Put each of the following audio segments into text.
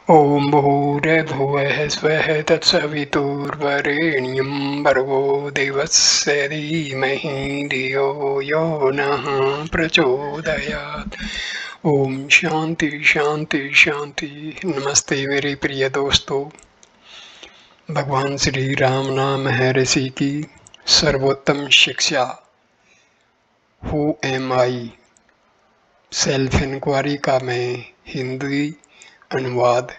ॐ भूर्भुवः स्वः तत्सवितुर्वरेण्यं भर्गो देवस्य धीमहि धियो यो नः प्रचोदयात्। ओम शांति शांति शांति। नमस्ते मेरे प्रिय दोस्तों। भगवान श्री राम नाम है ऋषि की सर्वोत्तम शिक्षा। Who am I self inquiry का मैं हिंदी अनुवाद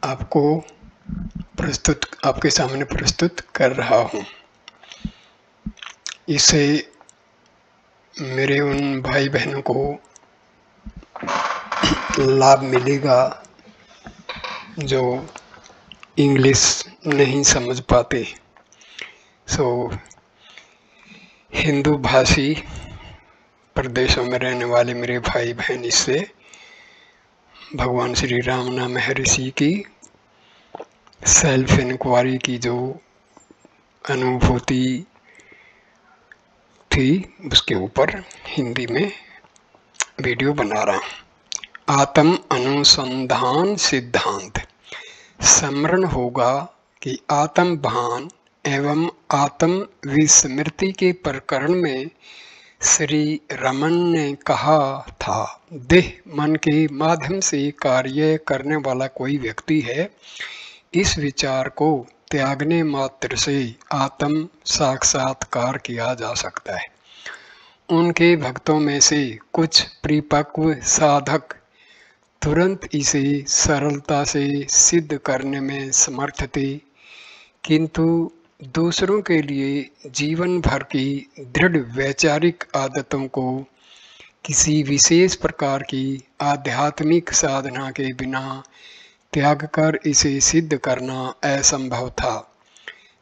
आपके सामने प्रस्तुत कर रहा हूँ। इससे मेरे उन भाई बहनों को लाभ मिलेगा जो इंग्लिश नहीं समझ पाते। हिंदू भाषी प्रदेशों में रहने वाले मेरे भाई बहन इससे भगवान श्री राम नाम ऋषि की सेल्फ इंक्वायरी की जो अनुभूति थी उसके ऊपर हिंदी में वीडियो बना रहा हूँ। आत्म अनुसंधान सिद्धांत। स्मरण होगा कि आत्म भान एवं आत्म विस्मृति के प्रकरण में श्री रमन ने कहा था, देह मन के माध्यम से कार्य करने वाला कोई व्यक्ति है। इस विचार को त्यागने मात्र से आत्म साक्षात्कार किया जा सकता है। उनके भक्तों में से कुछ परिपक्व साधक तुरंत इसे सरलता से सिद्ध करने में समर्थ थे, किंतु दूसरों के लिए जीवन भर की दृढ़ वैचारिक आदतों को किसी विशेष प्रकार की आध्यात्मिक साधना के बिना त्याग कर इसे सिद्ध करना असंभव था।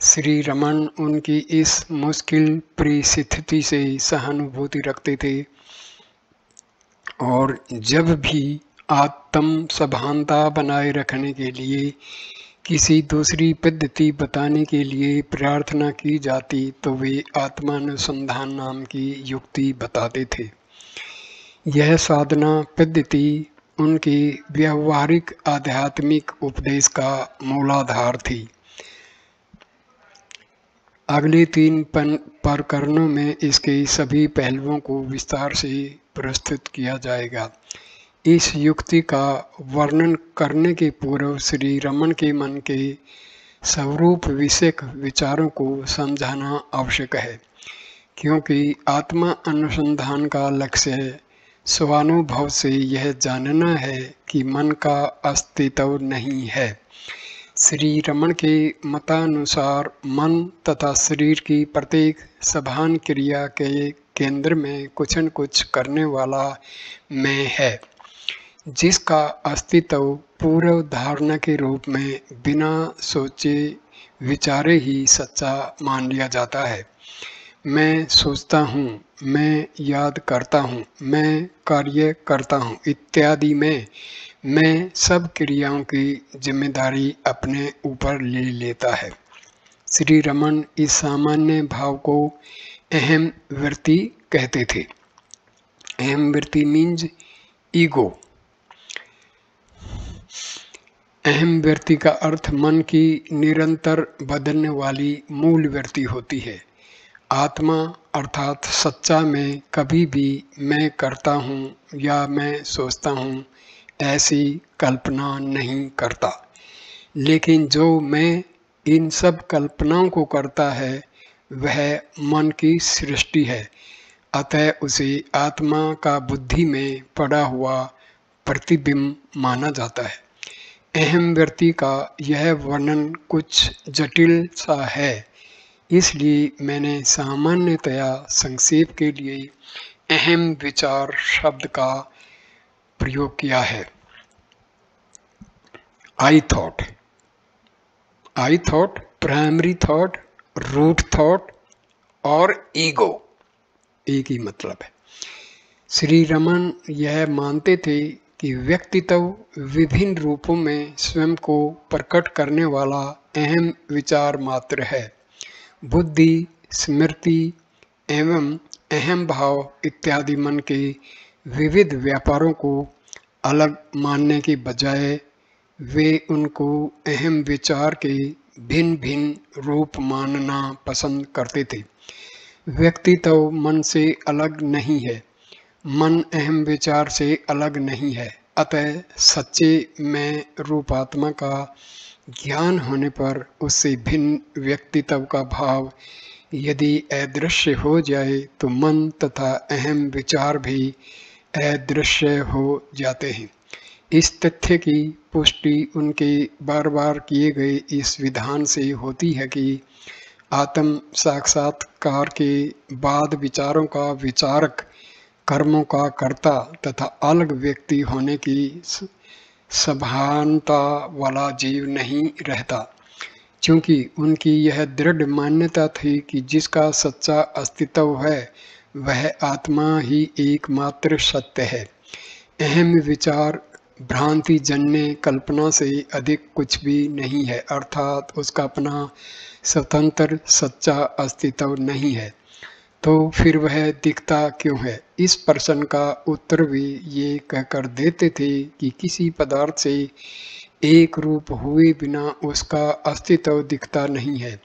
श्री रमन उनकी इस मुश्किल परिस्थिति से सहानुभूति रखते थे और जब भी आत्म सभानता बनाए रखने के लिए किसी दूसरी पद्धति बताने के लिए प्रार्थना की जाती तो वे आत्मानुसंधान नाम की युक्ति बताते थे। यह साधना पद्धति उनके व्यावहारिक आध्यात्मिक उपदेश का मूलाधार थी। अगले 3 प्रकरणों में इसके सभी पहलुओं को विस्तार से प्रस्तुत किया जाएगा। इस युक्ति का वर्णन करने के पूर्व श्री रमन के मन के स्वरूप विषयक विचारों को समझाना आवश्यक है, क्योंकि आत्मा अनुसंधान का लक्ष्य स्वानुभव से यह जानना है कि मन का अस्तित्व नहीं है। श्री रमन के मतानुसार मन तथा शरीर की प्रत्येक सभान क्रिया के केंद्र में कुछ न कुछ करने वाला मैं है, जिसका अस्तित्व पूर्व धारणा के रूप में बिना सोचे विचारे ही सच्चा मान लिया जाता है। मैं सोचता हूँ, मैं याद करता हूँ, मैं कार्य करता हूँ इत्यादि में मैं सब क्रियाओं की जिम्मेदारी अपने ऊपर ले लेता है। श्री रमन इस सामान्य भाव को अहम वृत्ति कहते थे। अहम वृत्ति मीन्स ईगो। अहम वृत्ति का अर्थ मन की निरंतर बदलने वाली मूल वृत्ति होती है। आत्मा अर्थात सच्चा में कभी भी मैं करता हूँ या मैं सोचता हूँ ऐसी कल्पना नहीं करता, लेकिन जो मैं इन सब कल्पनाओं को करता है वह मन की सृष्टि है। अतः उसे आत्मा का बुद्धि में पड़ा हुआ प्रतिबिंब माना जाता है। अहम वृत्ति का यह वर्णन कुछ जटिल सा है, इसलिए मैंने सामान्यतया संक्षेप के लिए अहम विचार शब्द का प्रयोग किया है। I thought, primary thought, root thought और ईगो एक ही मतलब है। श्री रमन यह मानते थे कि व्यक्तित्व विभिन्न रूपों में स्वयं को प्रकट करने वाला अहम विचार मात्र है। बुद्धि, स्मृति एवं अहम भाव इत्यादि मन के विविध व्यापारों को अलग मानने के बजाय वे उनको अहम विचार के भिन्न भिन्न रूप मानना पसंद करते थे। व्यक्ति तो मन से अलग नहीं है, मन अहम विचार से अलग नहीं है। अतः सच्चे मैं रूपात्मा का ज्ञान होने पर उससे भिन्न व्यक्तित्व का भाव यदि अदृश्य हो जाए तो मन तथा अहम विचार भी अदृश्य हो जाते हैं। इस तथ्य की पुष्टि उनके बार बार किए गए इस विधान से होती है कि आत्म साक्षात्कार के बाद विचारों का विचारक, कर्मों का कर्ता तथा अलग व्यक्ति होने की सभानता वाला जीव नहीं रहता, क्योंकि उनकी यह दृढ़ मान्यता थी कि जिसका सच्चा अस्तित्व है वह आत्मा ही एकमात्र सत्य है। अहम विचार भ्रांति जन्य कल्पना से अधिक कुछ भी नहीं है, अर्थात उसका अपना स्वतंत्र सच्चा अस्तित्व नहीं है। तो फिर वह दिखता क्यों है? इस प्रश्न का उत्तर भी ये कहकर देते थे कि किसी पदार्थ से एक रूप हुए बिना उसका अस्तित्व दिखता नहीं है।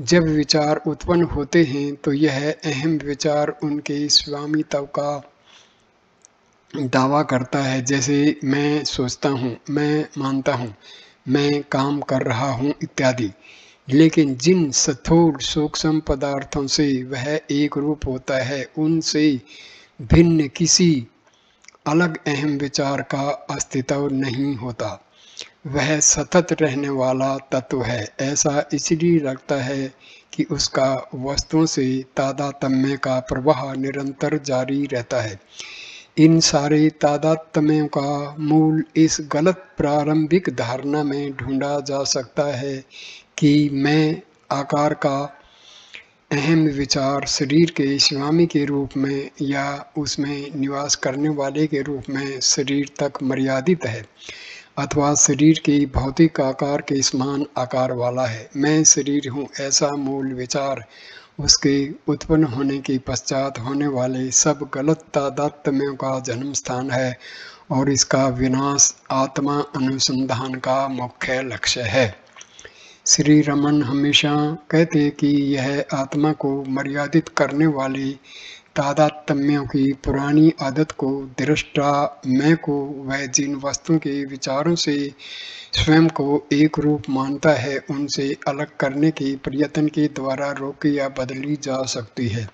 जब विचार उत्पन्न होते हैं तो यह अहम विचार उनके स्वामित्व का दावा करता है, जैसे मैं सोचता हूँ, मैं मानता हूँ, मैं काम कर रहा हूँ इत्यादि। लेकिन जिन स्थूल सूक्ष्म पदार्थों से वह एक रूप होता है उनसे भिन्न किसी अलग अहम विचार का अस्तित्व नहीं होता। वह सतत रहने वाला तत्व है। ऐसा इसलिए लगता है कि उसका वस्तुओं से तादात्म्य का प्रवाह निरंतर जारी रहता है। इन सारे तादात्म्यों का मूल इस गलत प्रारंभिक धारणा में ढूंढा जा सकता है कि मैं आकार का अहम विचार शरीर के स्वामी के रूप में या उसमें निवास करने वाले के रूप में शरीर तक मर्यादित है, अथवा शरीर के भौतिक आकार के समान आकार वाला है। मैं शरीर हूँ ऐसा मूल विचार उसके उत्पन्न होने के पश्चात होने वाले सब गलत तादात्म्यों का जन्म स्थान है और इसका विनाश आत्मा अनुसंधान का मुख्य लक्ष्य है। श्री रमन हमेशा कहते कि यह आत्मा को मर्यादित करने वाली तादात्म्यों की पुरानी आदत को, दृष्टा मैं को वह जिन वस्तुओं के विचारों से स्वयं को एक रूप मानता है उनसे अलग करने के प्रयत्न के द्वारा रोकी या बदली जा सकती है,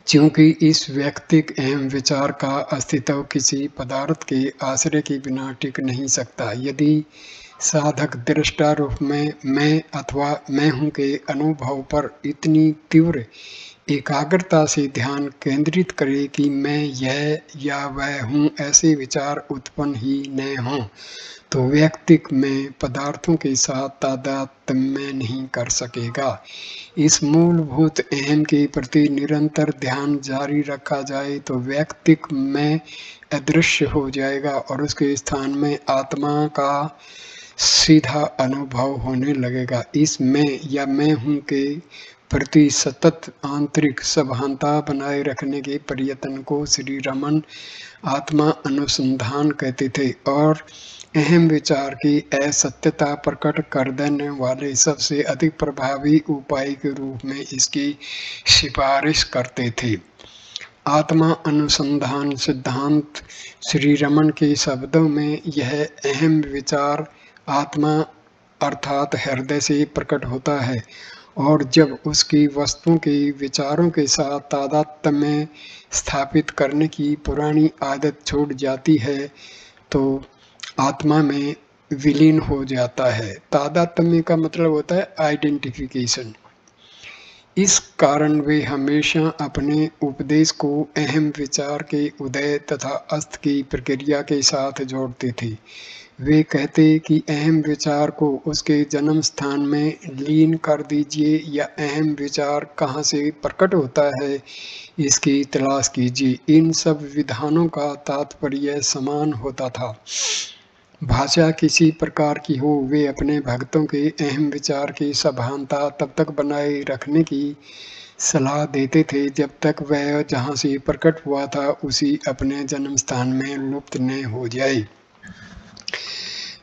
क्योंकि इस व्यक्तिक अहम विचार का अस्तित्व किसी पदार्थ के आश्रय के बिना टिक नहीं सकता। यदि साधक दृष्टा रूप में मैं अथवा मैं हूँ के अनुभव पर इतनी तीव्र एकाग्रता से ध्यान केंद्रित करे कि मैं यह या वह हूँ ऐसे विचार उत्पन्न ही न हों, तो व्यक्तिक में पदार्थों के साथ तादात्म्य नहीं कर सकेगा। इस मूलभूत अहम के प्रति निरंतर ध्यान जारी रखा जाए तो व्यक्तिक में अदृश्य हो जाएगा और उसके स्थान में आत्मा का सीधा अनुभव होने लगेगा। इस मैं या मैं हूँ के प्रति सतत आंतरिक सभानता बनाए रखने के प्रयत्न को श्री रमन आत्मा अनुसंधान कहते थे और अहम विचार की असत्यता प्रकट कर देने वाले सबसे अधिक प्रभावी उपाय के रूप में इसकी सिफारिश करते थे। आत्मा अनुसंधान सिद्धांत श्री रमन के शब्दों में यह अहम विचार आत्मा अर्थात हृदय से प्रकट होता है और जब उसकी वस्तुओं के विचारों के साथ तादात्म्य स्थापित करने की पुरानी आदत छूट जाती है तो आत्मा में विलीन हो जाता है। तादात्म्य का मतलब होता है आइडेंटिफिकेशन। इस कारण वे हमेशा अपने उपदेश को अहम विचार के उदय तथा अस्त की प्रक्रिया के साथ जोड़ते थे। वे कहते कि अहम विचार को उसके जन्म स्थान में लीन कर दीजिए या अहम विचार कहाँ से प्रकट होता है इसकी तलाश कीजिए। इन सब विधानों का तात्पर्य समान होता था। भाषा किसी प्रकार की हो, वे अपने भक्तों के अहम विचार की सभानता तब तक बनाए रखने की सलाह देते थे जब तक वह जहाँ से प्रकट हुआ था उसी अपने जन्म स्थान में लुप्त न हो जाए।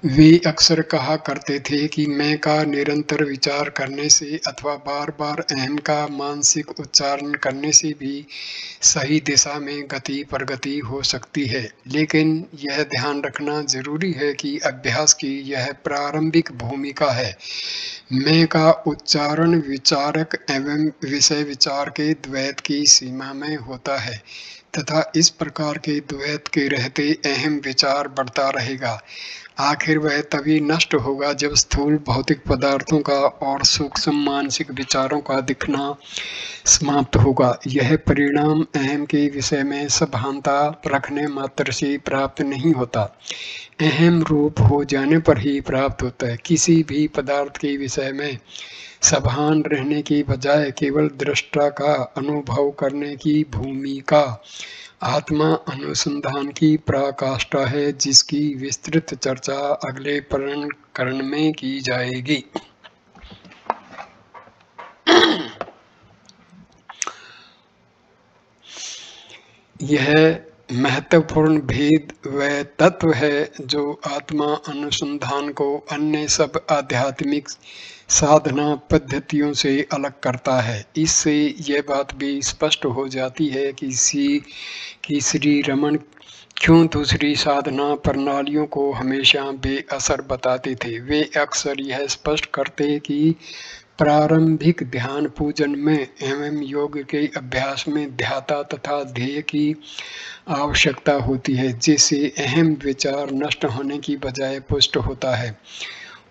वे अक्सर कहा करते थे कि मैं का निरंतर विचार करने से अथवा बार-बार अहम का मानसिक उच्चारण करने से भी सही दिशा में गति प्रगति हो सकती है, लेकिन यह ध्यान रखना जरूरी है कि अभ्यास की यह प्रारंभिक भूमिका है। मैं का उच्चारण विचारक एवं विषय विचार के द्वैत की सीमा में होता है तथा इस प्रकार के द्वैत के रहते अहम विचार बढ़ता रहेगा। आखिर वह तभी नष्ट होगा जब स्थूल भौतिक पदार्थों का और सूक्ष्म मानसिक विचारों का दिखना समाप्त होगा। यह परिणाम अहम के विषय में सभानता रखने मात्र से प्राप्त नहीं होता, अहम रूप हो जाने पर ही प्राप्त होता है। किसी भी पदार्थ के विषय में सभान रहने की बजाय केवल दृष्टा का अनुभव करने की भूमिका आत्मा अनुसंधान की पराकाष्ठा है, जिसकी विस्तृत चर्चा अगले प्रकरण में की जाएगी। यह महत्वपूर्ण भेद वह तत्व है जो आत्मा अनुसंधान को अन्य सब आध्यात्मिक साधना पद्धतियों से अलग करता है। इससे यह बात भी स्पष्ट हो जाती है कि श्री रमन क्यों दूसरी साधना प्रणालियों को हमेशा बेअसर बताते थे। वे अक्सर यह स्पष्ट करते कि प्रारंभिक ध्यान पूजन में एवं योग के अभ्यास में ध्याता तथा ध्येय की आवश्यकता होती है, जिससे अहम विचार नष्ट होने की बजाय पुष्ट होता है।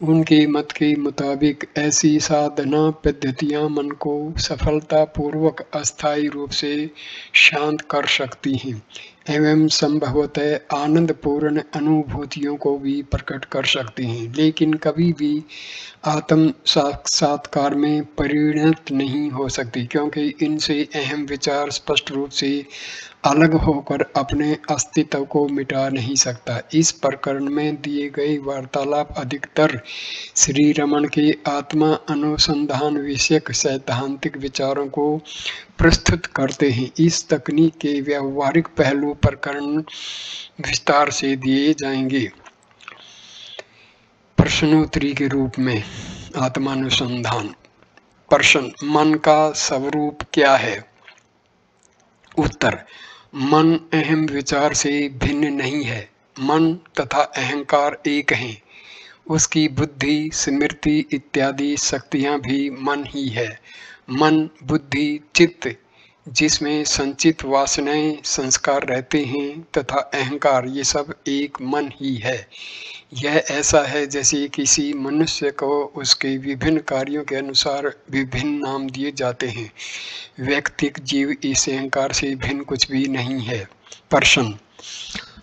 उनके मत के मुताबिक ऐसी साधना पद्धतियां मन को सफलतापूर्वक अस्थायी रूप से शांत कर सकती हैं एवं संभवतः आनंदपूर्ण अनुभूतियों को भी प्रकट कर सकती हैं, लेकिन कभी भी आत्म साक्षात्कार में परिणत नहीं हो सकती, क्योंकि इनसे अहम विचार स्पष्ट रूप से अलग होकर अपने अस्तित्व को मिटा नहीं सकता। इस प्रकरण में दिए गए वार्तालाप अधिकतर श्री रमन के आत्मा अनुसंधान विषयक सैद्धांतिक विचारों को प्रस्तुत करते हैं। इस तकनीक के व्यवहारिक पहलू प्रकरण विस्तार से दिए जाएंगे। प्रश्नोत्तरी के रूप में आत्मानुसंधान। प्रश्न: मन का स्वरूप क्या है? उत्तर: मन अहम विचार से भिन्न नहीं है। मन तथा अहंकार एक हैं। उसकी बुद्धि, स्मृति इत्यादि शक्तियां भी मन ही है। मन, बुद्धि, चित्त जिसमें संचित वासनाएं संस्कार रहते हैं तथा अहंकार, ये सब एक मन ही है। यह ऐसा है जैसे किसी मनुष्य को उसके विभिन्न कार्यों के अनुसार विभिन्न नाम दिए जाते हैं। व्यक्तिक जीव इस अहंकार से भिन्न कुछ भी नहीं है। प्रश्न: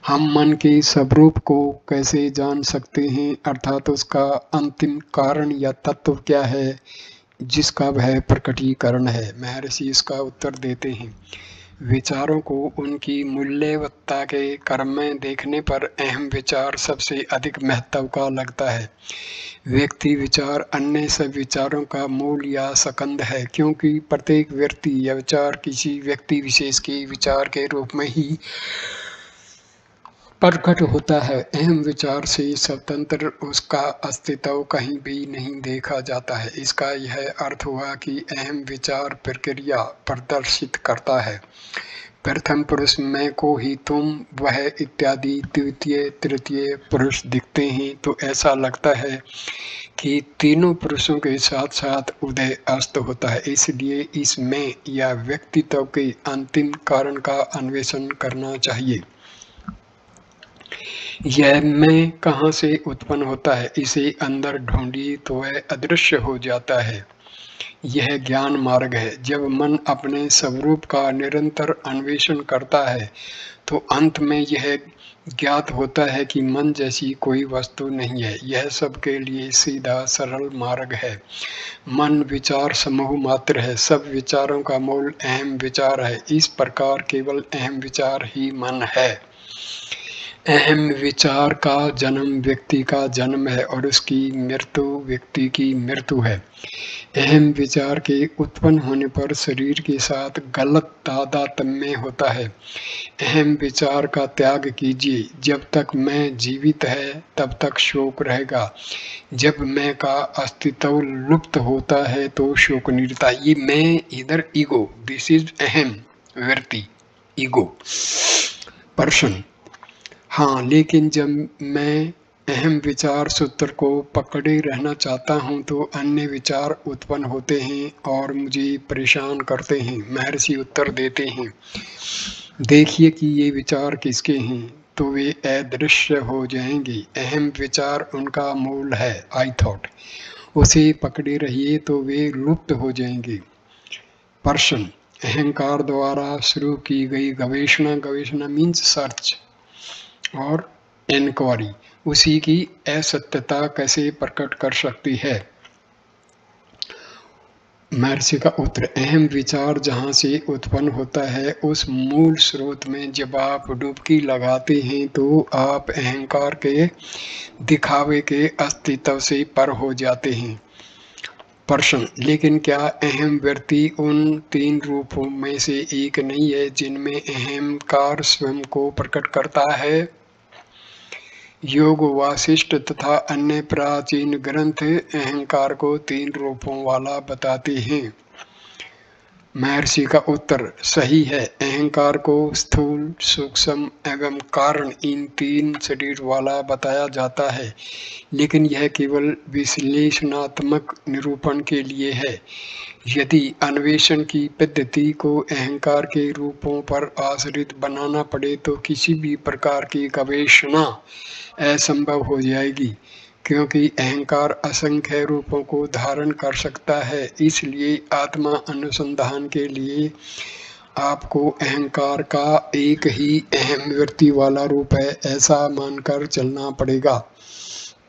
हम मन के स्वरूप को कैसे जान सकते हैं, अर्थात उसका अंतिम कारण या तत्व क्या है जिसका वह प्रकटीकरण है? महर्षि इसका उत्तर देते हैं: विचारों को उनकी मूल्यवत्ता के क्रम में देखने पर अहम विचार सबसे अधिक महत्व का लगता है। व्यक्ति विचार अन्य सब विचारों का मूल या स्कंद है, क्योंकि प्रत्येक व्यक्ति या विचार किसी व्यक्ति विशेष के विचार के रूप में ही प्रकट होता है। अहम विचार से स्वतंत्र उसका अस्तित्व कहीं भी नहीं देखा जाता है। इसका यह अर्थ हुआ कि अहम विचार प्रक्रिया प्रदर्शित करता है। प्रथम पुरुष मैं को ही तुम, वह इत्यादि द्वितीय तृतीय पुरुष दिखते हैं तो ऐसा लगता है कि तीनों पुरुषों के साथ साथ उदय अस्त होता है। इसलिए इस मैं या व्यक्तित्व के अंतिम कारण का अन्वेषण करना चाहिए। यह मैं कहाँ से उत्पन्न होता है, इसे अंदर ढूंढिए तो वह अदृश्य हो जाता है। यह ज्ञान मार्ग है। जब मन अपने स्वरूप का निरंतर अन्वेषण करता है तो अंत में यह ज्ञात होता है कि मन जैसी कोई वस्तु नहीं है। यह सबके लिए सीधा सरल मार्ग है। मन विचार समूह मात्र है। सब विचारों का मूल अहम विचार है। इस प्रकार केवल अहम विचार ही मन है। अहम विचार का जन्म व्यक्ति का जन्म है और उसकी मृत्यु व्यक्ति की मृत्यु है। अहम विचार के उत्पन्न होने पर शरीर के साथ गलत तादात्म्य होता है। अहम विचार का त्याग कीजिए। जब तक मैं जीवित है तब तक शोक रहेगा। जब मैं का अस्तित्व लुप्त होता है तो शोक नहीं रहता। ये मैं इधर ईगो, दिस इज अहम व्यक्ति, ईगो पर्सन। हाँ, लेकिन जब मैं अहम विचार सूत्र को पकड़े रहना चाहता हूँ तो अन्य विचार उत्पन्न होते हैं और मुझे परेशान करते हैं। महर्षि उत्तर देते हैं, देखिए कि ये विचार किसके हैं, तो वे अदृश्य हो जाएंगे। अहम विचार उनका मूल है, आई थॉट। उसे पकड़े रहिए तो वे लुप्त हो जाएंगे। पर्सन, अहंकार द्वारा शुरू की गई गवेषणा, गवेषणा मीन्स सर्च और इंक्वायरी, उसी की असत्यता कैसे प्रकट कर सकती है। महर्षि का उत्तर, अहम विचार जहाँ से उत्पन्न होता है उस मूल स्रोत में जब आप डुबकी लगाते हैं तो आप अहंकार के दिखावे के अस्तित्व से पर हो जाते हैं। पर्सन, लेकिन क्या अहम व्यक्ति उन 3 रूपों में से एक नहीं है जिनमें अहंकार स्वयं को प्रकट करता है। योग, वासिष्ठ तथा अन्य प्राचीन ग्रंथ अहंकार को 3 रूपों वाला बताते हैं। महर्षि का उत्तर, सही है। अहंकार को स्थूल, सूक्ष्म एवं कारण, इन 3 शरीर वाला बताया जाता है, लेकिन यह केवल विश्लेषणात्मक निरूपण के लिए है। यदि अन्वेषण की पद्धति को अहंकार के रूपों पर आश्रित बनाना पड़े तो किसी भी प्रकार की गवेषणा असंभव हो जाएगी, क्योंकि अहंकार असंख्य रूपों को धारण कर सकता है। इसलिए आत्मा अनुसंधान के लिए आपको अहंकार का एक ही अहम व्यक्ति वाला रूप है ऐसा मानकर चलना पड़ेगा।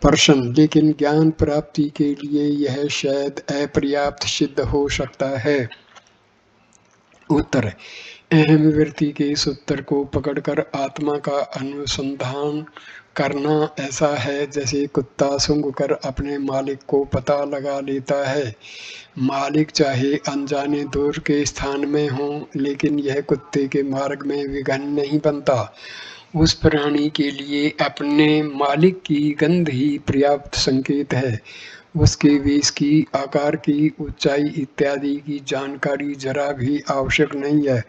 पर्सन, लेकिन ज्ञान प्राप्ति के लिए यह शायद अपर्याप्त सिद्ध हो सकता है। उत्तर, अहम व्यक्ति के सूत्र को पकड़कर आत्मा का अनुसंधान करना ऐसा है जैसे कुत्ता सूंघकर अपने मालिक को पता लगा लेता है। मालिक चाहे अनजाने दूर के स्थान में हो, लेकिन यह कुत्ते के मार्ग में विघ्न नहीं बनता। उस प्राणी के लिए अपने मालिक की गंध ही पर्याप्त संकेत है। उसके वेश की, आकार की, ऊंचाई इत्यादि की जानकारी जरा भी आवश्यक नहीं है।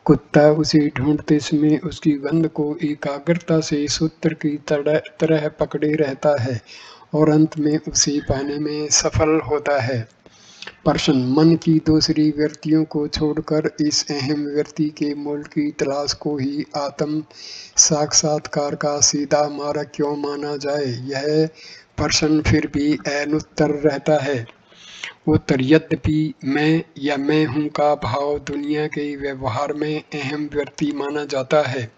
कुत्ता उसे ढूंढते समय उसकी गंध को एकाग्रता से सूत्र की तरह पकड़े रहता है और अंत में उसे पाने में सफल होता है। पर्सन, मन की दूसरी व्यक्तियों को छोड़कर इस अहम व्यक्ति के मूल की तलाश को ही आत्म साक्षात्कार का सीधा मार्ग क्यों माना जाए, यह पर्सन फिर भी अनुत्तर रहता है। उत्तर, यद्यपि मैं या मैं हूँ का भाव दुनिया के व्यवहार में अहम व्यक्ति माना जाता है,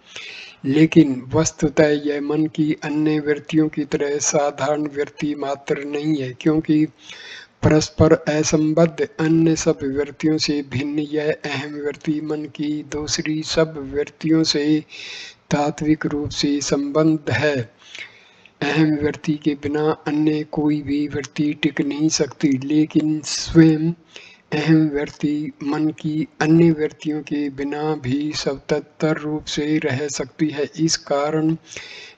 लेकिन वस्तुतः यह मन की अन्य व्यक्तियों की तरह साधारण व्यक्ति मात्र नहीं है, क्योंकि परस्पर असंबद्ध अन्य सब व्यक्तियों से भिन्न यह अहम व्यक्ति मन की दूसरी सब व्यक्तियों से तात्विक रूप से संबद्ध है। अहम व्यक्ति के बिना अन्य कोई भी व्यक्ति टिक नहीं सकती, लेकिन स्वयं अहम व्यक्ति मन की अन्य व्यक्तियों के बिना भी स्वतंत्र रूप से रह सकती है। इस कारण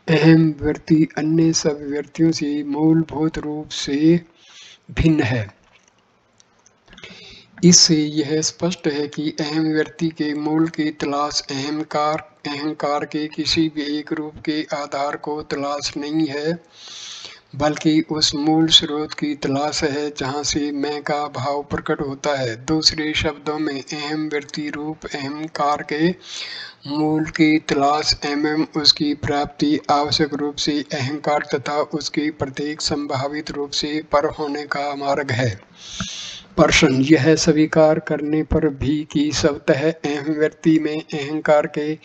अहम व्यक्ति अन्य सब व्यक्तियों से मूलभूत रूप से भिन्न है। इससे यह स्पष्ट है कि अहम व्यक्ति के मूल की तलाश अहंकार के किसी भी एक रूप के आधार को तलाश नहीं है, बल्कि उस मूल स्रोत की तलाश है जहाँ से मैं का भाव प्रकट होता है। दूसरे शब्दों में अहम व्यक्ति रूप अहंकार के मूल की तलाश एवं उसकी प्राप्ति आवश्यक रूप से अहंकार तथा उसके प्रत्येक संभावित रूप से पर होने का मार्ग है। पर्सन, यह स्वीकार करने पर भी कि स्वतः अहम व्यक्ति में अहंकार के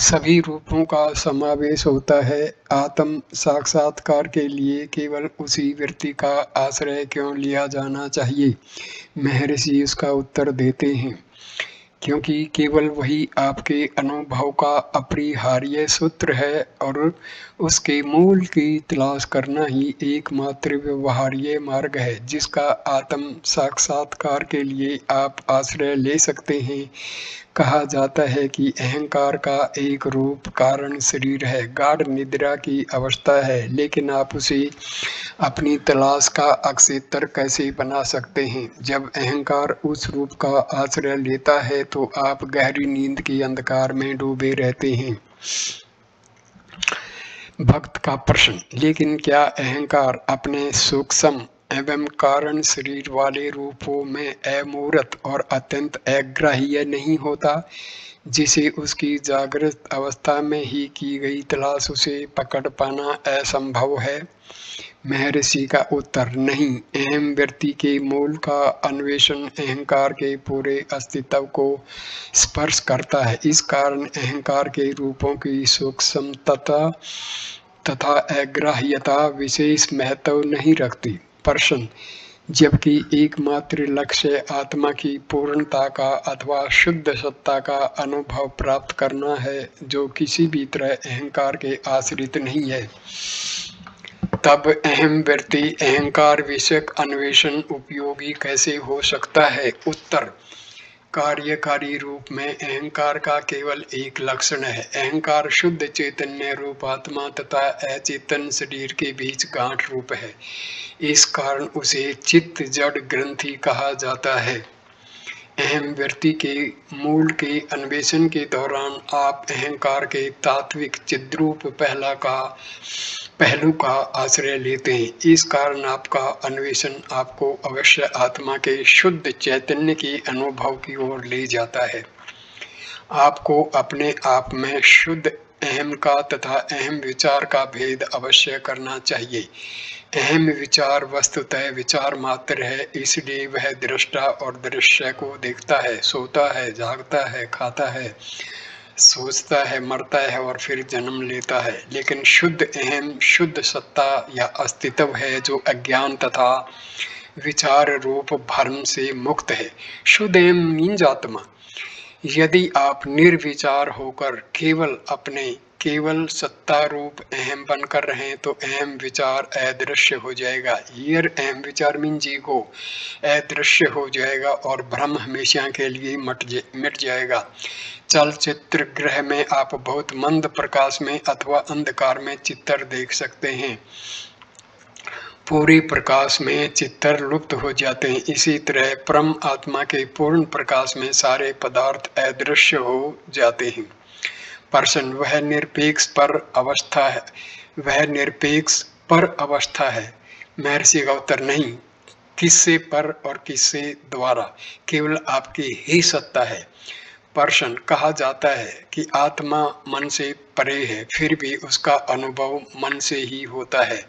सभी रूपों का समावेश होता है, आत्म साक्षात्कार के लिए केवल उसी व्यक्ति का आश्रय क्यों लिया जाना चाहिए। महर्षि इसका उत्तर देते हैं, क्योंकि केवल वही आपके अनुभव का अपरिहार्य सूत्र है और उसके मूल की तलाश करना ही एकमात्र व्यवहार्य मार्ग है जिसका आत्म साक्षात्कार के लिए आप आश्रय ले सकते हैं। कहा जाता है कि अहंकार का एक रूप कारण शरीर है, गाढ़ निद्रा की अवस्था है, लेकिन आप उसे अपनी तलाश का अक्षेत्र कैसे बना सकते हैं? जब अहंकार उस रूप का आश्रय लेता है तो आप गहरी नींद के अंधकार में डूबे रहते हैं। भक्त का प्रश्न, लेकिन क्या अहंकार अपने सूक्ष्म एवं कारण शरीर वाले रूपों में अमूर्त और अत्यंत अग्राह्य नहीं होता, जिसे उसकी जागृत अवस्था में ही की गई तलाश उसे पकड़ पाना असंभव है? महर्षि का उत्तर, नहीं। अहम व्यक्ति के मूल का अन्वेषण अहंकार के पूरे अस्तित्व को स्पर्श करता है। इस कारण अहंकार के रूपों की सूक्ष्मता तथा अग्राह्यता विशेष महत्व नहीं रखती। प्रश्न, जबकि एकमात्र लक्ष्य आत्मा की पूर्णता का अथवा शुद्ध सत्ता का अनुभव प्राप्त करना है जो किसी भी तरह अहंकार के आश्रित नहीं है, तब अहम व्यक्ति अहंकार विषयक अन्वेषण उपयोगी कैसे हो सकता है? उत्तर, कार्यकारी रूप में अहंकार का केवल एक लक्षण है। अहंकार शुद्ध चैतन्य रूप आत्मा तथा अचेतन शरीर के बीच गांठ रूप है। इस कारण उसे चित्त जड़ ग्रंथि कहा जाता है। अहम व्यक्ति के मूल के अन्वेषण के दौरान आप अहंकार के तात्विक चिद्रूप पहलू का आश्रय लेते हैं। इस कारण आपका अन्वेषण आपको अवश्य आत्मा के शुद्ध चैतन्य के अनुभव की ओर ले जाता है। आपको अपने आप में शुद्ध अहम का तथा अहम विचार का भेद अवश्य करना चाहिए। अहम विचार वस्तुतः विचार मात्र है, इसलिए वह दृष्टा और दृश्य को देखता है, सोता है, जागता है, खाता है, सोचता है, मरता है और फिर जन्म लेता है। लेकिन शुद्ध अहम शुद्ध सत्ता या अस्तित्व है जो अज्ञान तथा विचार रूप भ्रम से मुक्त है। शुद्ध अहम मीन्स आत्मा। यदि आप निर्विचार होकर केवल सत्ता रूप अहम बनकर रहें तो अहम विचार अदृश्य हो जाएगा। हियर अहम विचार मीन्स ईगो अदृश्य हो जाएगा और भ्रम हमेशा के लिए मिट जाएगा। चलचित्र गृह में आप बहुत मंद प्रकाश में अथवा अंधकार में चित्र देख सकते हैं। पूरे प्रकाश में चित्र लुप्त हो जाते हैं। इसी तरह परम आत्मा के पूर्ण प्रकाश में सारे पदार्थ अदृश्य हो जाते हैं। प्रश्न, वह निरपेक्ष पर अवस्था है? महर्षि का उत्तर, नहीं। किससे पर और किससे द्वारा? केवल आपकी ही सत्ता है। प्रश्न, कहा जाता है कि आत्मा मन से परे है, फिर भी उसका अनुभव मन से ही होता है।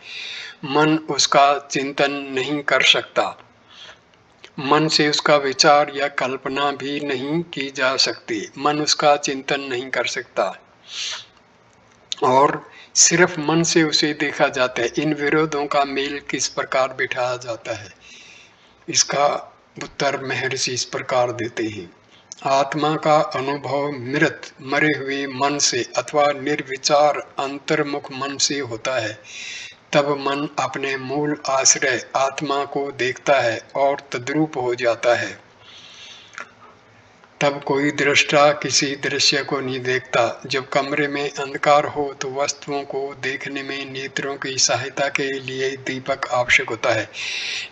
मन उसका चिंतन नहीं कर सकता। मन से उसका विचार या कल्पना भी नहीं की जा सकती। मन उसका चिंतन नहीं कर सकता और सिर्फ मन से उसे देखा जाता है। इन विरोधों का मेल किस प्रकार बिठाया जाता है? इसका उत्तर महर्षि इस प्रकार देते हैं। आत्मा का अनुभव मरे हुए मन से अथवा निर्विचार अंतर्मुख मन से होता है। तब मन अपने मूल आश्रय आत्मा को देखता है और तद्रूप हो जाता है। तब कोई दृष्टा किसी दृश्य को नहीं देखता। जब कमरे में अंधकार हो तो वस्तुओं को देखने में नेत्रों की सहायता के लिए दीपक आवश्यक होता है,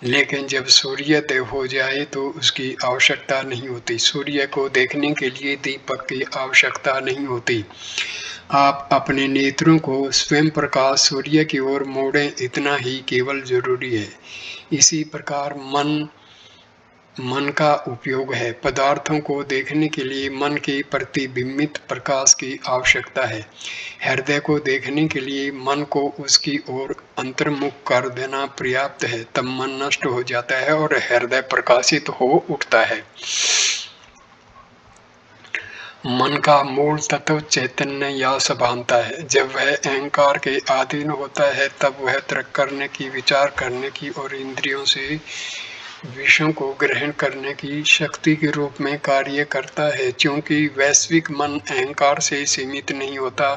लेकिन जब सूर्योदय हो जाए तो उसकी आवश्यकता नहीं होती। सूर्य को देखने के लिए दीपक की आवश्यकता नहीं होती। आप अपने नेत्रों को स्वयं प्रकाश सूर्य की ओर मोड़ें, इतना ही केवल जरूरी है। इसी प्रकार मन का उपयोग है। पदार्थों को देखने के लिए मन के प्रतिबिंबित प्रकाश की आवश्यकता है। हृदय को देखने के लिए मन को उसकी ओर अंतर्मुख कर देना पर्याप्त है। तब मन नष्ट हो जाता है और हृदय प्रकाशित हो उठता है। मन का मूल तत्व चैतन्य या सभानता है। जब वह अहंकार के अधीन होता है तब वह तर्क करने की, विचार करने की और इंद्रियों से विषयों को ग्रहण करने की शक्ति के रूप में कार्य करता है। क्योंकि वैश्विक मन अहंकार से सीमित नहीं होता,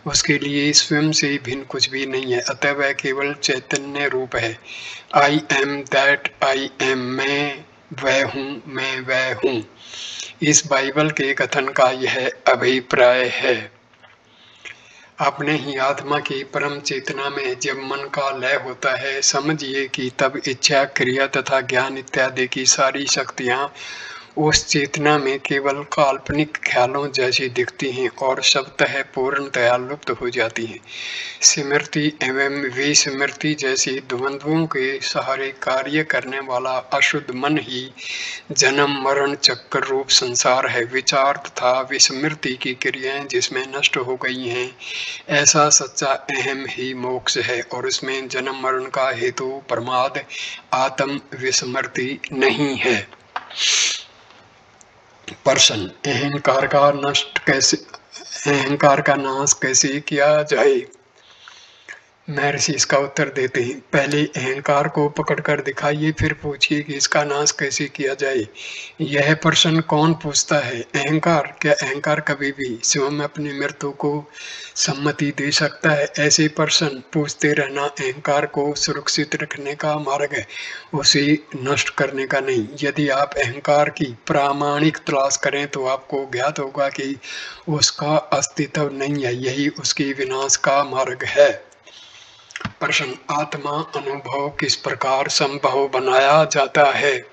उसके लिए स्वयं से भिन्न कुछ भी नहीं है, अतः वह केवल चैतन्य रूप है। I am that I am, मैं वह हूँ, मैं वह हूँ। इस बाइबल के कथन का यह अभिप्राय है। अपने ही आत्मा की परम चेतना में जब मन का लय होता है, समझिए कि तब इच्छा, क्रिया तथा ज्ञान इत्यादि की सारी शक्तियाँ उस चेतना में केवल काल्पनिक ख्यालों जैसी दिखती हैं और शब्दतः पूर्णतया लुप्त हो जाती हैं। स्मृति एवं विस्मृति जैसी द्वंद्वों के सहारे कार्य करने वाला अशुद्ध मन ही जन्म मरण चक्र रूप संसार है। विचार तथा विस्मृति की क्रियाएं जिसमें नष्ट हो गई हैं, ऐसा सच्चा अहम ही मोक्ष है और उसमें जन्म मरण का हेतु प्रमाद आत्म विस्मृति नहीं है। प्रश्न, अहंकार का नाश कैसे किया जाए? महर्षि इसका उत्तर देते हैं, पहले अहंकार को पकड़कर दिखाइए, फिर पूछिए कि इसका नाश कैसे किया जाए। यह प्रश्न कौन पूछता है? अहंकार। क्या अहंकार कभी भी स्वयं अपनी मृत्यु को सम्मति दे सकता है? ऐसे प्रश्न पूछते रहना अहंकार को सुरक्षित रखने का मार्ग है, उसे नष्ट करने का नहीं। यदि आप अहंकार की प्रामाणिक तलाश करें तो आपको ज्ञात होगा कि उसका अस्तित्व नहीं है, यही उसके विनाश का मार्ग है। प्रश्न, आत्मा अनुभव किस प्रकार संभव बनाया जाता है?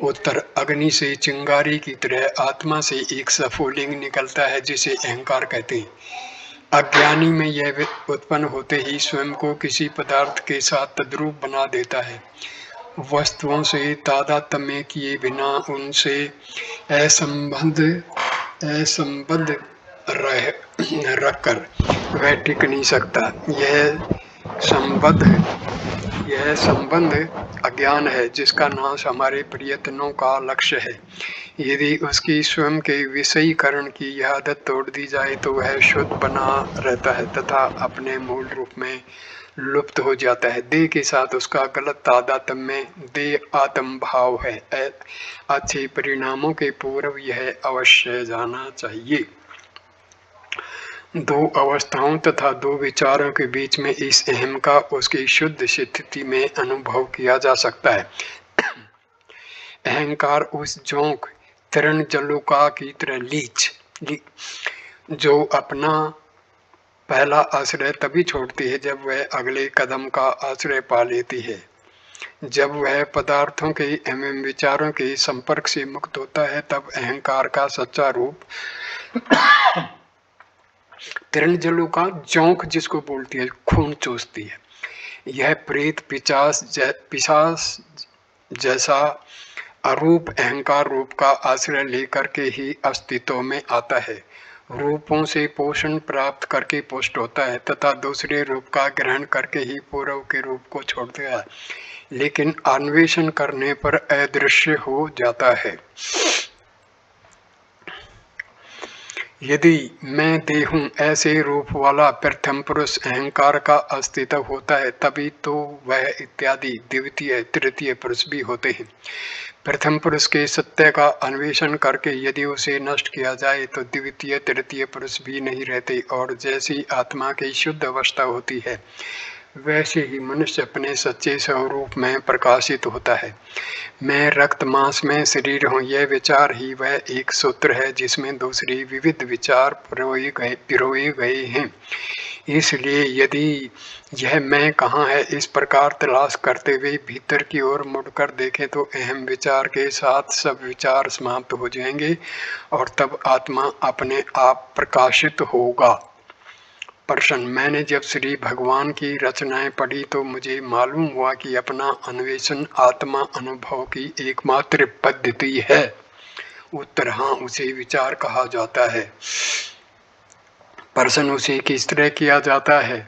उत्तर, अग्नि से चिंगारी की तरह आत्मा से एक स्फुलिंग निकलता है जिसे अहंकार कहते हैं। अज्ञानी में यह उत्पन्न होते ही स्वयं को किसी पदार्थ के साथ तद्रूप बना देता है। वस्तुओं से तादात्म्य किए बिना उनसे असंबद्ध रखकर वह टिक नहीं सकता। यह संबंध अज्ञान है जिसका नाश हमारे प्रयत्नों का लक्ष्य है। यदि उसकी स्वयं के विषयीकरण की यह आदत तोड़ दी जाए तो वह शुद्ध बना रहता है तथा अपने मूल रूप में लुप्त हो जाता है। देह के साथ उसका गलत तादात्म्य देह आत्म भाव है। अच्छे परिणामों के पूर्व यह अवश्य जाना चाहिए। दो अवस्थाओं तथा दो विचारों के बीच में इस अहम का उसकी शुद्ध स्थिति में अनुभव किया जा सकता है। अहंकार उस जोंक तरण जलुका की तरह लीच जो अपना पहला आश्रय तभी छोड़ती है जब वह अगले कदम का आश्रय पा लेती है। जब वह पदार्थों के एवं विचारों के संपर्क से मुक्त होता है तब अहंकार का सच्चा रूप तिरंजलु का जोंक जिसको बोलती है, खून चूसती है। यह प्रेत पिशाच जैसा अरूप अहंकार रूप का आश्रय लेकर के ही अस्तित्व में आता है। रूपों से पोषण प्राप्त करके पुष्ट होता है तथा दूसरे रूप का ग्रहण करके ही पूर्व के रूप को छोड़ता है, लेकिन अन्वेषण करने पर अदृश्य हो जाता है। यदि मैं देहूं ऐसे रूप वाला प्रथम पुरुष अहंकार का अस्तित्व होता है, तभी तो वह इत्यादि द्वितीय तृतीय पुरुष भी होते हैं। प्रथम पुरुष के सत्य का अन्वेषण करके यदि उसे नष्ट किया जाए तो द्वितीय तृतीय पुरुष भी नहीं रहते और जैसी आत्मा की शुद्ध अवस्था होती है वैसे ही मनुष्य अपने सच्चे स्वरूप में प्रकाशित होता है। मैं रक्त मांस में शरीर हूँ, यह विचार ही वह एक सूत्र है जिसमें दूसरी विविध विचार पिरोए गए हैं। इसलिए यदि यह मैं कहाँ है इस प्रकार तलाश करते हुए भीतर की ओर मुड़कर देखें तो अहम विचार के साथ सब विचार समाप्त हो जाएंगे और तब आत्मा अपने आप प्रकाशित होगा। प्रश्न, मैंने जब श्री भगवान की रचनाएं पढ़ी तो मुझे मालूम हुआ कि अपना अन्वेषण आत्मा अनुभव की एकमात्र पद्धति है। उत्तर, हाँ, उसे विचार कहा जाता है। प्रश्न, उसे किस तरह किया जाता है?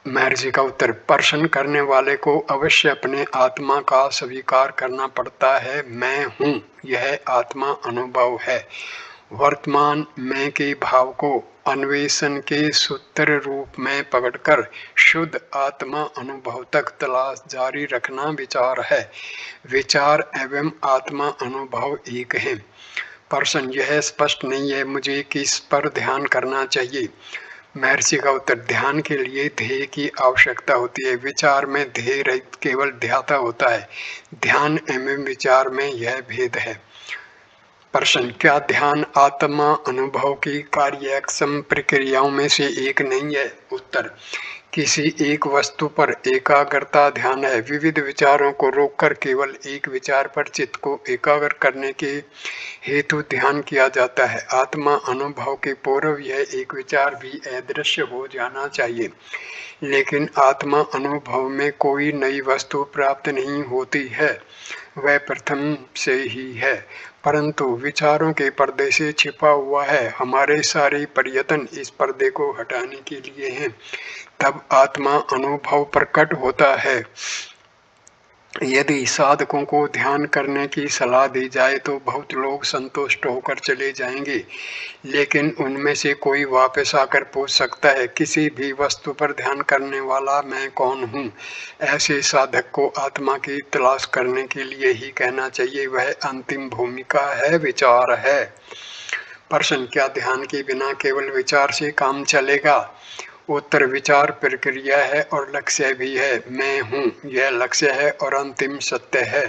महर्षि का उत्तर, प्रश्न करने वाले को अवश्य अपने आत्मा का स्वीकार करना पड़ता है। मैं हूँ, यह आत्मा अनुभव है। वर्तमान मैं के भाव को अन्वेषण के सूत्र रूप में पकड़कर शुद्ध आत्मा अनुभव तक तलाश जारी रखना विचार है। विचार एवं आत्मा अनुभव एक है। प्रश्न, यह स्पष्ट नहीं है मुझे किस पर ध्यान करना चाहिए। महर्षि का उत्तर, ध्यान के लिए ध्येय की आवश्यकता होती है। विचार में ध्येय रहित केवल ध्याता होता है। ध्यान एवं विचार में यह भेद है। प्रश्न, क्या ध्यान आत्मा अनुभव की कार्यक्षम प्रक्रियाओं में से एक नहीं है। उत्तर, किसी एक वस्तु पर एकाग्रता ध्यान है। विविध विचारों को रोककर केवल एक विचार पर चित्त को एकाग्र करने के हेतु ध्यान किया जाता है। आत्मा अनुभव के पूर्व यह एक विचार भी अदृश्य हो जाना चाहिए, लेकिन आत्मा अनुभव में कोई नई वस्तु प्राप्त नहीं होती है, वह प्रथम से ही है, परंतु विचारों के पर्दे से छिपा हुआ है। हमारे सारे प्रयत्न इस पर्दे को हटाने के लिए हैं, तब आत्मा अनुभव प्रकट होता है। यदि साधकों को ध्यान करने की सलाह दी जाए तो बहुत लोग संतुष्ट होकर चले जाएंगे, लेकिन उनमें से कोई वापस आकर पूछ सकता है, किसी भी वस्तु पर ध्यान करने वाला मैं कौन हूँ। ऐसे साधक को आत्मा की तलाश करने के लिए ही कहना चाहिए, वह अंतिम भूमिका है, विचार है। प्रश्न, क्या ध्यान के बिना केवल विचार से काम चलेगा। उत्तर, विचार प्रक्रिया है और लक्ष्य भी है। मैं हूँ यह लक्ष्य है और अंतिम सत्य है।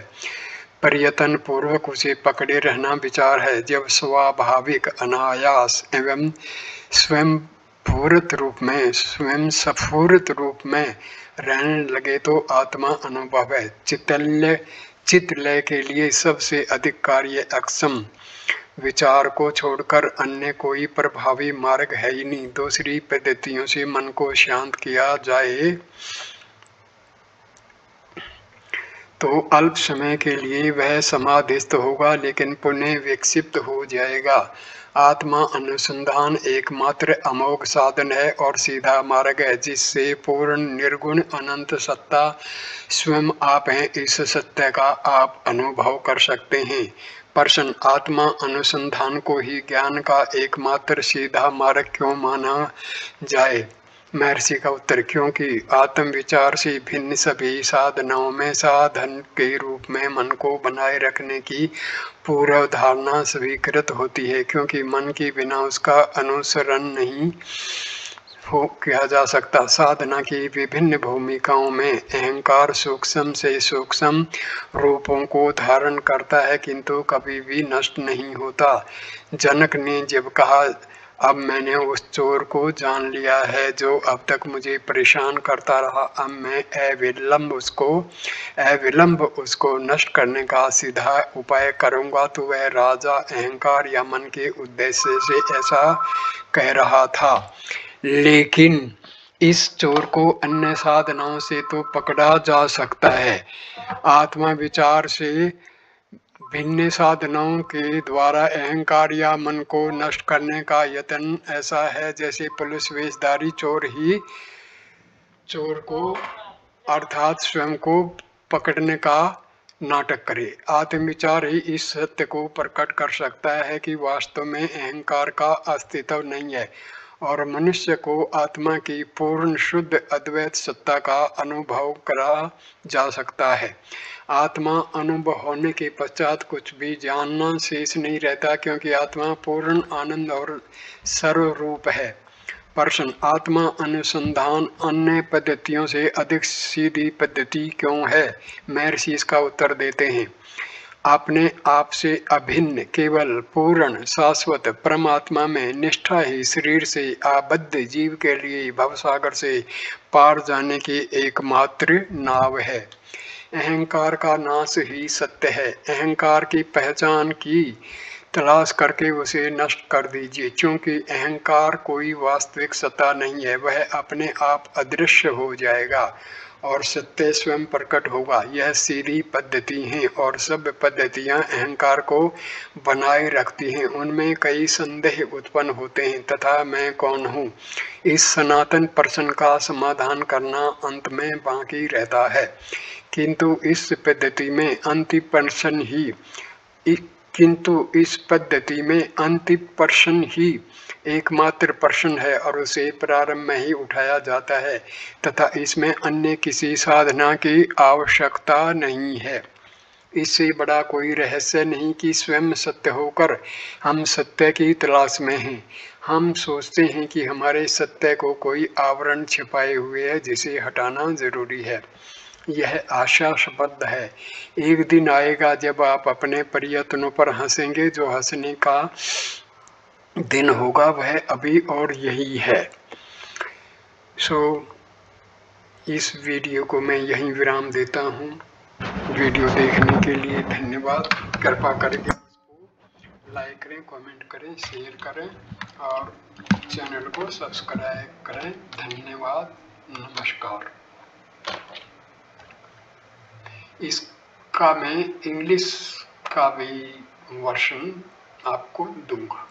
प्रयत्न पूर्वक उसे पकड़े रहना विचार है। जब स्वाभाविक, अनायास एवं स्वयं स्फूर्त रूप में रहने लगे तो आत्मा अनुभव है। चित्तलय के लिए सबसे अधिक कार्य अक्षम विचार को छोड़कर अन्य कोई प्रभावी मार्ग है ही नहीं। दूसरी पद्धतियों से मन को शांत किया जाए तो अल्प समय के लिए वह समाधिस्थ होगा, लेकिन पुनः विक्षिप्त हो जाएगा। आत्मा अनुसंधान एकमात्र अमोघ साधन है और सीधा मार्ग है, जिससे पूर्ण निर्गुण अनंत सत्ता स्वयं आप हैं, इस सत्य का आप अनुभव कर सकते हैं। प्रश्न, आत्मा अनुसंधान को ही ज्ञान का एकमात्र सीधा मार्ग क्यों माना जाए। महर्षि का उत्तर, क्योंकि आत्म विचार से भिन्न सभी साधनाओं में साधन के रूप में मन को बनाए रखने की पूर्व धारणा स्वीकृत होती है, क्योंकि मन के बिना उसका अनुसरण नहीं किया जा सकता। साधना की विभिन्न भूमिकाओं में अहंकार सूक्ष्म से सूक्ष्म रूपों को धारण करता है, किंतु कभी भी नष्ट नहीं होता। जनक ने जब कहा, अब मैंने उस चोर को जान लिया है जो अब तक मुझे परेशान करता रहा, अब मैं अविलंब उसको नष्ट करने का सीधा उपाय करूंगा, तो वह राजा अहंकार या मन के उद्देश्य से ऐसा कह रहा था। लेकिन इस चोर को अन्य साधनाओं से तो पकड़ा जा सकता है। आत्मा विचार से भिन्न साधनाओं के द्वारा अहंकार या मन को नष्ट करने का यत्न ऐसा है जैसे पुलिस वेशधारी चोर ही चोर को अर्थात स्वयं को पकड़ने का नाटक करे। आत्मविचार ही इस सत्य को प्रकट कर सकता है कि वास्तव में अहंकार का अस्तित्व नहीं है और मनुष्य को आत्मा की पूर्ण शुद्ध अद्वैत सत्ता का अनुभव करा जा सकता है। आत्मा अनुभव होने के पश्चात कुछ भी जानना शेष नहीं रहता, क्योंकि आत्मा पूर्ण आनंद और सर्वरूप है। प्रश्न, आत्मा अनुसंधान अन्य पद्धतियों से अधिक सीधी पद्धति क्यों है। महर्षि इसका उत्तर देते हैं, अपने आप से अभिन्न केवल पूर्ण शाश्वत परमात्मा में निष्ठा ही शरीर से आबद्ध जीव के लिए भवसागर से पार जाने की एकमात्र नाव है। अहंकार का नाश ही सत्य है। अहंकार की पहचान की तलाश करके उसे नष्ट कर दीजिए, क्योंकि अहंकार कोई वास्तविक सत्ता नहीं है, वह अपने आप अदृश्य हो जाएगा और सत्य स्वयं प्रकट होगा। यह सीधी पद्धति है और सब पद्धतियां अहंकार को बनाए रखती हैं। उनमें कई संदेह उत्पन्न होते हैं तथा मैं कौन हूँ, इस सनातन प्रश्न का समाधान करना अंत में बाकी रहता है। किंतु इस पद्धति में अंतिम प्रश्न ही किंतु इस पद्धति में अंतिम प्रश्न ही एकमात्र प्रश्न है और उसे प्रारंभ में ही उठाया जाता है तथा इसमें अन्य किसी साधना की आवश्यकता नहीं है। इससे बड़ा कोई रहस्य नहीं कि स्वयं सत्य होकर हम सत्य की तलाश में हैं। हम सोचते हैं कि हमारे सत्य को कोई आवरण छिपाए हुए है जिसे हटाना जरूरी है। यह आशास्पद है। एक दिन आएगा जब आप अपने प्रयत्नों पर हंसेंगे। जो हंसने का दिन होगा वह अभी और यही है। इस वीडियो को मैं यहीं विराम देता हूँ। वीडियो देखने के लिए धन्यवाद। कृपा करके इसको लाइक करें, कमेंट करें, शेयर करें और चैनल को सब्सक्राइब करें। धन्यवाद, नमस्कार। इसका मैं इंग्लिश का भी वर्जन आपको दूंगा।